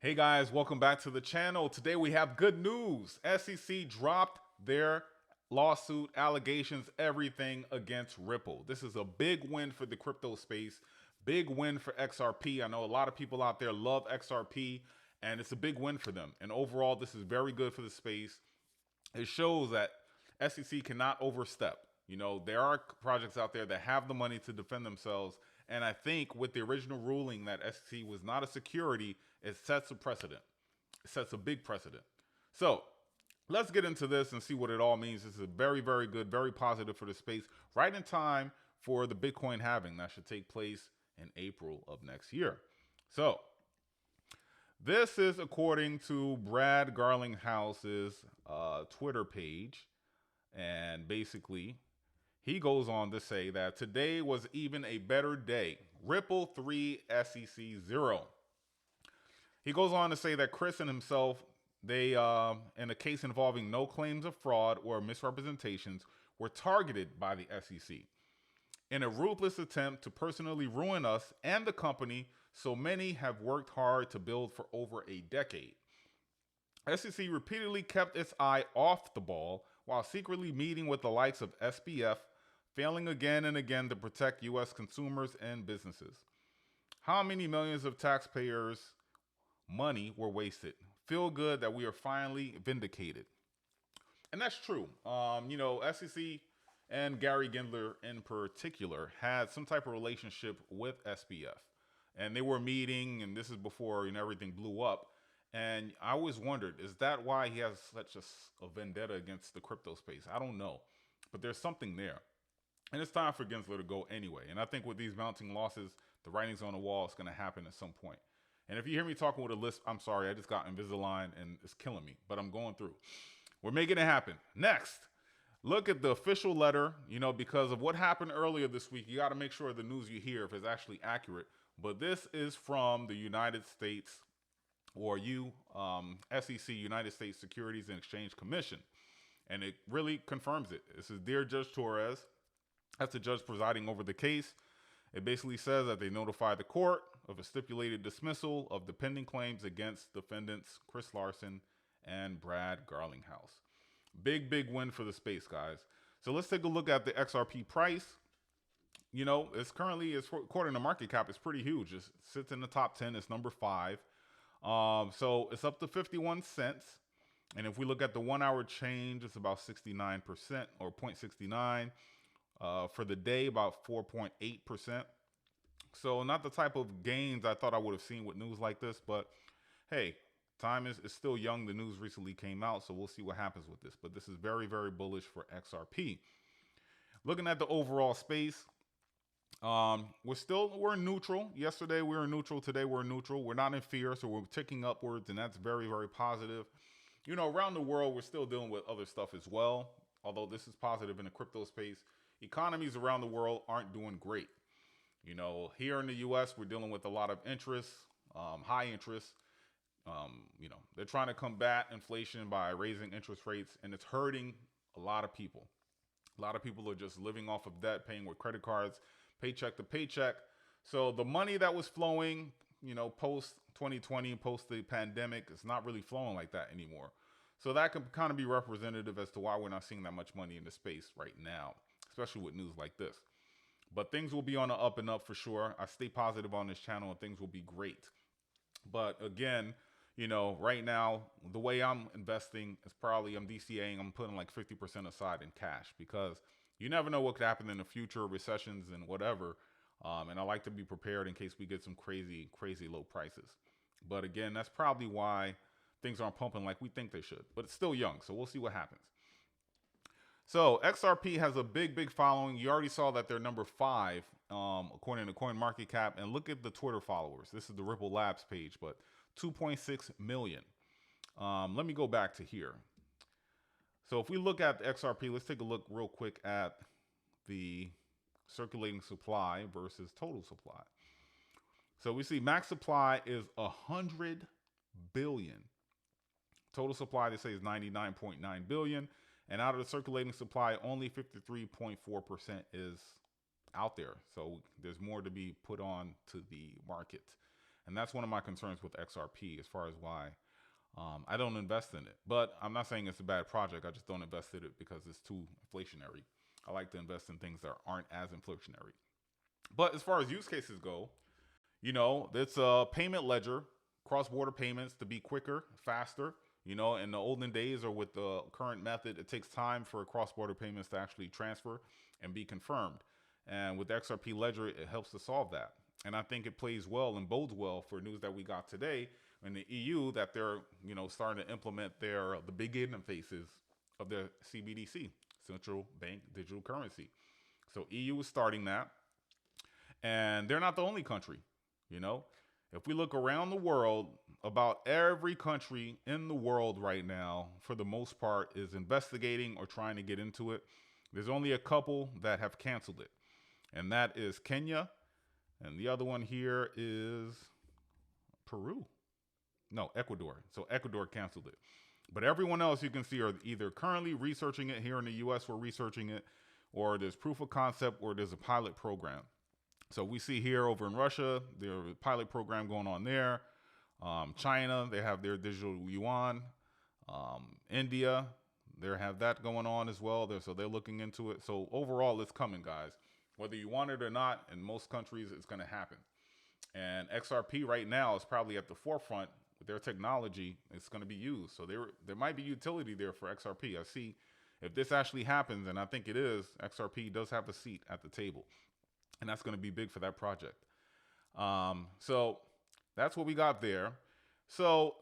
Hey guys, welcome back to the channel. Today we have good news. SEC dropped their lawsuit allegations, everything against Ripple. This is a big win for the crypto space, big win for XRP. I know a lot of people out there love XRP, and it's a big win for them. And overall, this is very good for the space. It shows that SEC cannot overstep. You know, there are projects out there that have the money to defend themselves. And I think with the original ruling that SEC was not a security, it sets a precedent. It sets a big precedent. So let's get into this and see what it all means. This is very, very good, very positive for the space, right in time for the Bitcoin halving that should take place in April of next year. So this is according to Brad Garlinghouse's Twitter page. And basically, he goes on to say that today was even a better day. Ripple 3, SEC 0. He goes on to say that Chris and himself, they, in a case involving no claims of fraud or misrepresentations, were targeted by the SEC in a ruthless attempt to personally ruin us and the company so many have worked hard to build for over a decade. SEC repeatedly kept its eye off the ball while secretly meeting with the likes of SBF, failing again and again to protect U.S. consumers and businesses. How many millions of taxpayers' money were wasted? Feel good that we are finally vindicated. And that's true. SEC and Gary Gendler in particular had some type of relationship with SBF. And they were meeting, and this is before everything blew up. And I always wondered, is that why he has such a vendetta against the crypto space? I don't know. But there's something there. And it's time for Gensler to go anyway. And I think with these mounting losses, the writing's on the wall. It's going to happen at some point. And if you hear me talking with a list, I'm sorry. I just got Invisalign and it's killing me. But I'm going through. We're making it happen. Next, look at the official letter. Because of what happened earlier this week, you got to make sure the news you hear if it's actually accurate. But this is from the United States or SEC, United States Securities and Exchange Commission. And it really confirms it. This is Dear Judge Torres. That's the judge presiding over the case. It basically says that they notified the court of a stipulated dismissal of the pending claims against defendants Chris Larsen and Brad Garlinghouse. Big, big win for the space, guys. So let's take a look at the XRP price. It's currently, according to market cap, it's pretty huge. It sits in the top 10. It's number 5. So it's up to 51 cents. And if we look at the 1 hour change, it's about 69% or 0.69. For the day, about 4.8%. So not the type of gains I thought I would have seen with news like this. But hey, time is still young. The news recently came out, so we'll see what happens with this. But this is very, very bullish for XRP. Looking at the overall space, we're neutral. Yesterday we were neutral. Today we're neutral. We're not in fear, so we're ticking upwards, and that's very, very positive. Around the world, we're still dealing with other stuff as well. Although this is positive in the crypto space, economies around the world aren't doing great. Here in the U.S., we're dealing with a lot of interest, high interest. They're trying to combat inflation by raising interest rates, and it's hurting a lot of people. A lot of people are just living off of debt, paying with credit cards, paycheck to paycheck. So the money that was flowing, post 2020, post the pandemic, it's not really flowing like that anymore. So that can kind of be representative as to why we're not seeing that much money in the space right now, especially with news like this. But things will be on the up and up for sure. I stay positive on this channel and things will be great. But again, right now, the way I'm investing is probably I'm DCAing, I'm putting like 50% aside in cash because you never know what could happen in the future, recessions and whatever. And I like to be prepared in case we get some crazy, crazy low prices. But again, that's probably why things aren't pumping like we think they should. But it's still young, so we'll see what happens. So XRP has a big, big following. You already saw that they're number 5, according to CoinMarketCap. And look at the Twitter followers. This is the Ripple Labs page, but 2.6 million. Let me go back to here. So if we look at the XRP, let's take a look real quick at the circulating supply versus total supply. So we see max supply is 100 billion. Total supply, they say, is 99.9 billion. And out of the circulating supply, only 53.4% is out there. So there's more to be put on to the market. And that's one of my concerns with XRP as far as why I don't invest in it. But I'm not saying it's a bad project. I just don't invest in it because it's too inflationary. I like to invest in things that aren't as inflationary. But as far as use cases go, it's a payment ledger, cross-border payments to be quicker, faster. In the olden days or with the current method, it takes time for cross-border payments to actually transfer and be confirmed. And with XRP Ledger, it helps to solve that. And I think it plays well and bodes well for news that we got today in the EU that they're, starting to implement the beginning phases of their CBDC, central bank digital currency. So EU is starting that. And they're not the only country, If we look around the world, about every country in the world right now, for the most part, is investigating or trying to get into it. There's only a couple that have canceled it. And that is Kenya. And the other one here is Peru. No, Ecuador. So Ecuador canceled it. But everyone else you can see are either currently researching it. Here in the US, we're researching it, or there's proof of concept, or there's a pilot program. So we see here over in Russia, there's a pilot program going on there. China, they have their digital yuan. India, they have that going on as well. So they're looking into it. So overall, it's coming, guys. Whether you want it or not, in most countries, it's going to happen. And XRP right now is probably at the forefront with their technology. It's going to be used. So there might be utility there for XRP. I see if this actually happens, and I think it is, XRP does have a seat at the table. And that's going to be big for that project. So that's what we got there. So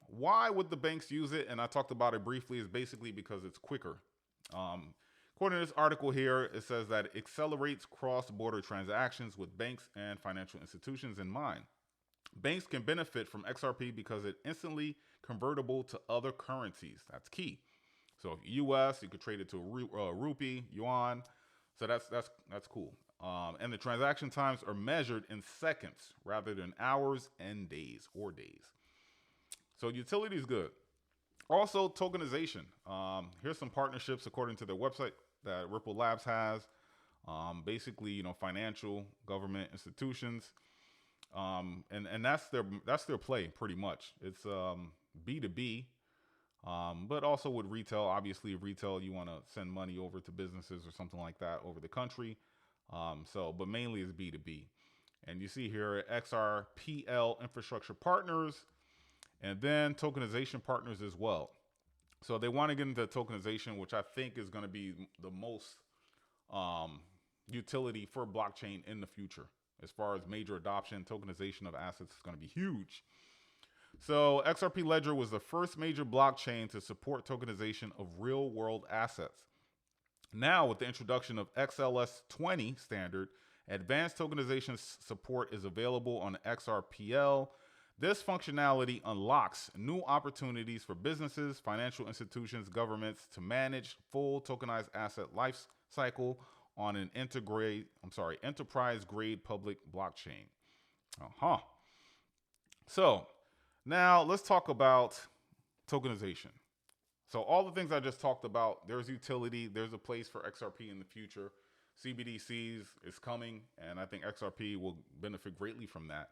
why would the banks use it? And I talked about it briefly. Is basically because it's quicker. According to this article here, it says that it accelerates cross-border transactions with banks and financial institutions in mind. Banks can benefit from XRP because it's instantly convertible to other currencies. That's key. So US, you could trade it to rupee, yuan. So that's cool. And the transaction times are measured in seconds rather than hours and days. So utility is good. Also, tokenization. Here's some partnerships according to their website that Ripple Labs has. Basically, financial, government institutions, and that's their play pretty much. It's B2B, but also with retail. Obviously, retail, you want to send money over to businesses or something like that over the country. But mainly it's B2B. And you see here XRPL infrastructure partners, and then tokenization partners as well. So they want to get into tokenization, which I think is going to be the most utility for blockchain in the future. As far as major adoption, tokenization of assets is going to be huge. So XRP Ledger was the first major blockchain to support tokenization of real world assets. Now, with the introduction of XLS20 standard, advanced tokenization support is available on XRPL. This functionality unlocks new opportunities for businesses, financial institutions, governments to manage full tokenized asset life cycle on an enterprise-grade public blockchain. So now let's talk about tokenization. So all the things I just talked about, there's utility, there's a place for XRP in the future. CBDCs is coming, and I think XRP will benefit greatly from that.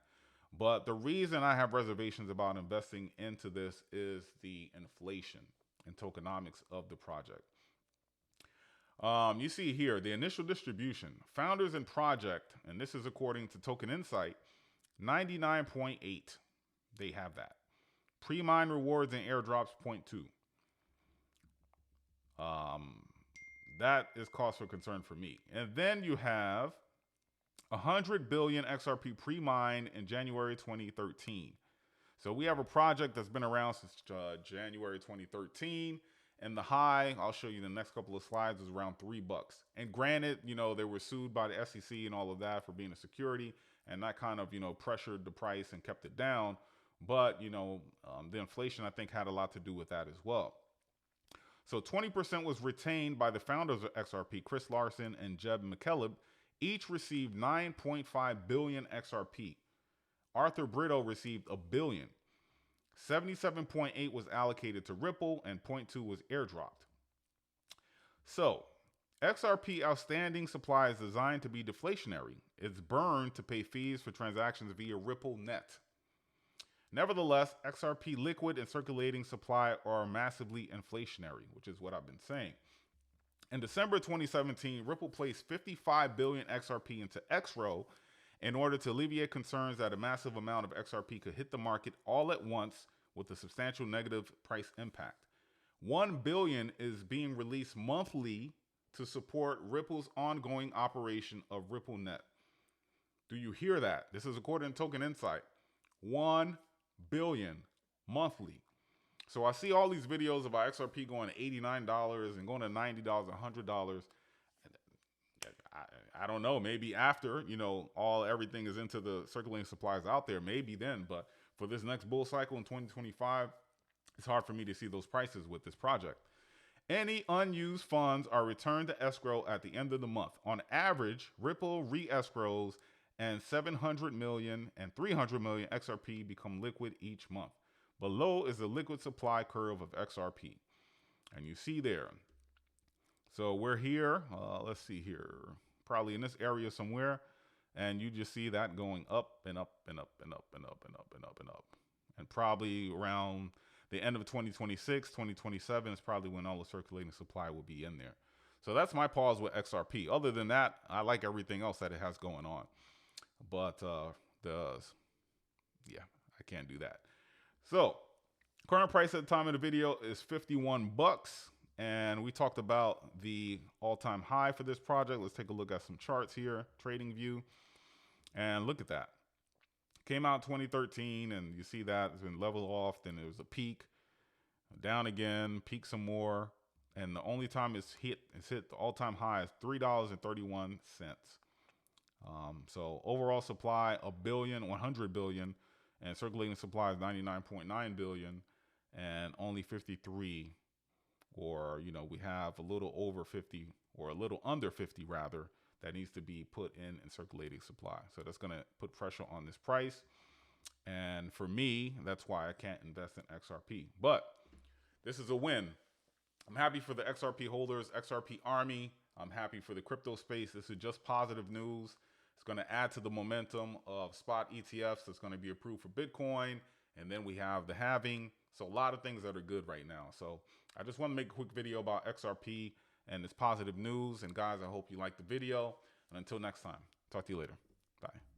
But the reason I have reservations about investing into this is the inflation and tokenomics of the project. You see here, the initial distribution, founders and project, and this is according to Token Insight, 99.8. They have that. Pre-mine rewards and airdrops, 0.2. That is cause for concern for me. And then you have 100 billion XRP pre-mine in January 2013. So we have a project that's been around since January 2013. And the high, I'll show you in the next couple of slides, is around $3. And granted, they were sued by the SEC and all of that for being a security. And that kind of, pressured the price and kept it down. But, the inflation, I think, had a lot to do with that as well. So 20% was retained by the founders of XRP, Chris Larsen and Jeb McCaleb. Each received 9.5 billion XRP. Arthur Brito received $1 billion. 77.8 was allocated to Ripple and 0.2 was airdropped. So XRP outstanding supply is designed to be deflationary. It's burned to pay fees for transactions via Ripple Net. Nevertheless, XRP liquid and circulating supply are massively inflationary, which is what I've been saying. In December 2017, Ripple placed 55 billion XRP into XRO in order to alleviate concerns that a massive amount of XRP could hit the market all at once with a substantial negative price impact. 1 billion is being released monthly to support Ripple's ongoing operation of RippleNet. Do you hear that? This is according to Token Insight. 1 billion monthly. So I see all these videos about XRP going to $89 and going to $90, $100. I don't know, maybe after, everything is into the circulating supplies out there, maybe then, but for this next bull cycle in 2025, it's hard for me to see those prices with this project. Any unused funds are returned to escrow at the end of the month. On average, Ripple re-escrows and 700 million and 300 million XRP become liquid each month. Below is the liquid supply curve of XRP. And you see there. So we're here, let's see here, probably in this area somewhere. And you just see that going up and up and up and up and up and up and up and up. And probably around the end of 2026, 2027 is probably when all the circulating supply will be in there. So that's my pause with XRP. Other than that, I like everything else that it has going on. But yeah, I can't do that. So current price at the time of the video is 51 bucks. And we talked about the all-time high for this project. Let's take a look at some charts here, TradingView. And look at that. Came out 2013, and you see that it's been leveled off. Then there was a peak, down again, peak some more. And the only time it's hit the all-time high is $3.31. So overall supply, 100 billion, and circulating supply is 99.9 billion, and only 53, or, we have a little over 50, or a little under 50 rather, that needs to be put in circulating supply. So that's going to put pressure on this price. And for me, that's why I can't invest in XRP. But this is a win. I'm happy for the XRP holders, XRP army. I'm happy for the crypto space. This is just positive news. It's going to add to the momentum of spot ETFs that's going to be approved for Bitcoin. And then we have the halving. So a lot of things that are good right now. So I just want to make a quick video about XRP and it's positive news. And guys, I hope you liked the video. And until next time, talk to you later. Bye.